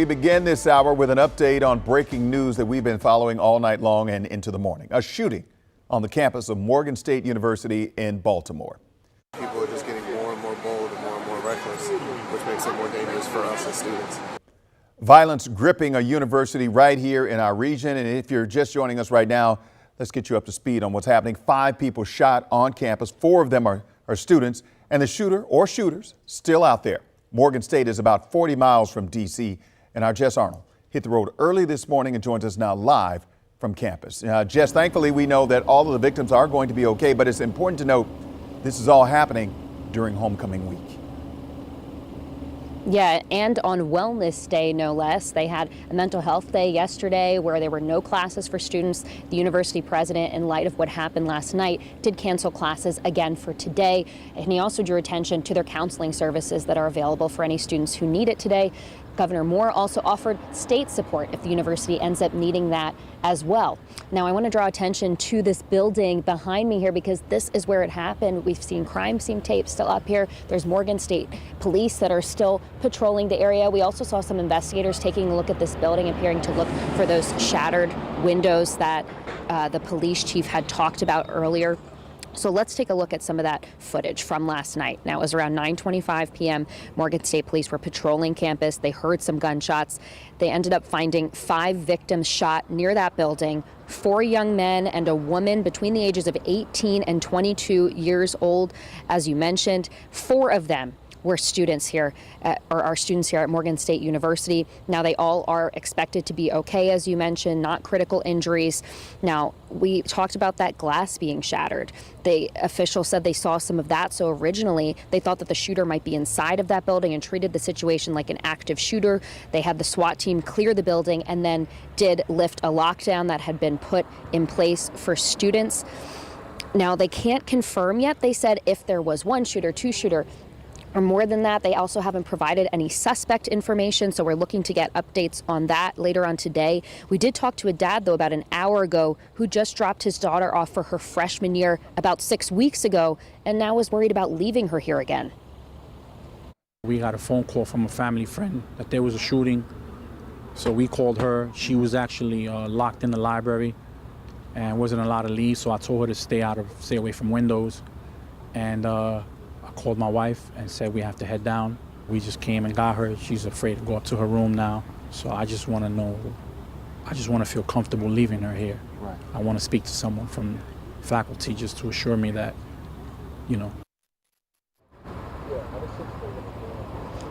We begin this hour with an update on breaking news that we've been following all night long and into the morning. A shooting on the campus of Morgan State University in Baltimore. People are just getting more and more bold and more reckless, which makes it more dangerous for us as students. Violence gripping a university right here in our region. And if you're just joining us right now, let's get you up to speed on what's happening. 5 people shot on campus. 4 of them are students, and the shooter or shooters still out there. Morgan State is about 40 miles from D.C., and our Jess Arnold hit the road early this morning and joins us now live from campus. Jess, thankfully we know that all of the victims are going to be okay, but it's important to note this is all happening during homecoming week. Yeah, and on Wellness Day, no less. They had a mental health day yesterday where there were no classes for students. The university president, in light of what happened last night, did cancel classes again for today. And he also drew attention to their counseling services that are available for any students who need it today. Governor Moore also offered state support if the university ends up needing that as well. Now, I want to draw attention to this building behind me here because this is where it happened. We've seen crime scene tape still up here. There's Morgan State police that are still patrolling the area. We also saw some investigators taking a look at this building, appearing to look for those shattered windows that the police chief had talked about earlier. So let's take a look at some of that footage from last night. Now, it was around 9:25 p.m. Morgan State police were patrolling campus. They heard some gunshots. They ended up finding 5 victims shot near that building, 4 young men and a woman between the ages of 18 and 22 years old. As you mentioned, 4 of them were students here, or are students here at Morgan State University. Now, they all are expected to be okay, as you mentioned, not critical injuries. Now, we talked about that glass being shattered. The officials said they saw some of that, so originally they thought that the shooter might be inside of that building and treated the situation like an active shooter. They had the SWAT team clear the building and then did lift a lockdown that had been put in place for students. Now, they can't confirm yet, they said, if there was 1 shooter, 2 shooter, or more than that. They also haven't provided any suspect information, so we're looking to get updates on that later on today. We did talk to a dad, though, about an hour ago who just dropped his daughter off for her freshman year about 6 weeks ago and now is worried about leaving her here again. We got a phone call from a family friend that there was a shooting, so we called her. She was actually locked in the library and wasn't allowed to leave, so I told her to stay away from windows. And I called my wife and said we have to head down. We just came and got her. She's afraid to go up to her room now. So I just want to feel comfortable leaving her here. Right. I want to speak to someone from faculty just to assure me that, you know.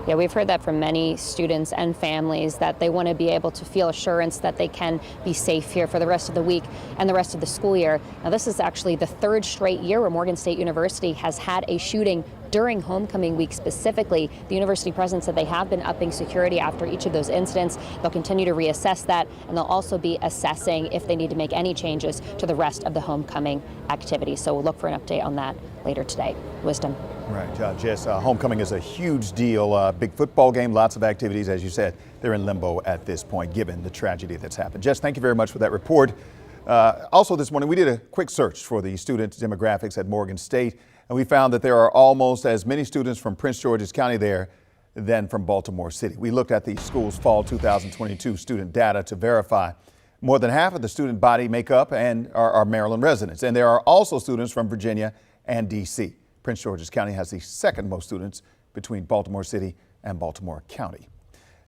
Yeah, we've heard that from many students and families that they want to be able to feel assurance that they can be safe here for the rest of the week and the rest of the school year. Now, this is actually the 3rd straight year where Morgan State University has had a shooting during homecoming week specifically. The university president said they have been upping security after each of those incidents. They'll continue to reassess that, and they'll also be assessing if they need to make any changes to the rest of the homecoming activities. So we'll look for an update on that later today. Wisdom. Right, Jess, homecoming is a huge deal, big football game, lots of activities. As you said, they're in limbo at this point, given the tragedy that's happened. Jess, thank you very much for that report. Also this morning, we did a quick search for the student demographics at Morgan State, and we found that there are almost as many students from Prince George's County there than from Baltimore City. We looked at the school's fall 2022 student data to verify more than half of the student body make up and are Maryland residents, and there are also students from Virginia and D.C. Prince George's County has the 2nd most students between Baltimore City and Baltimore County.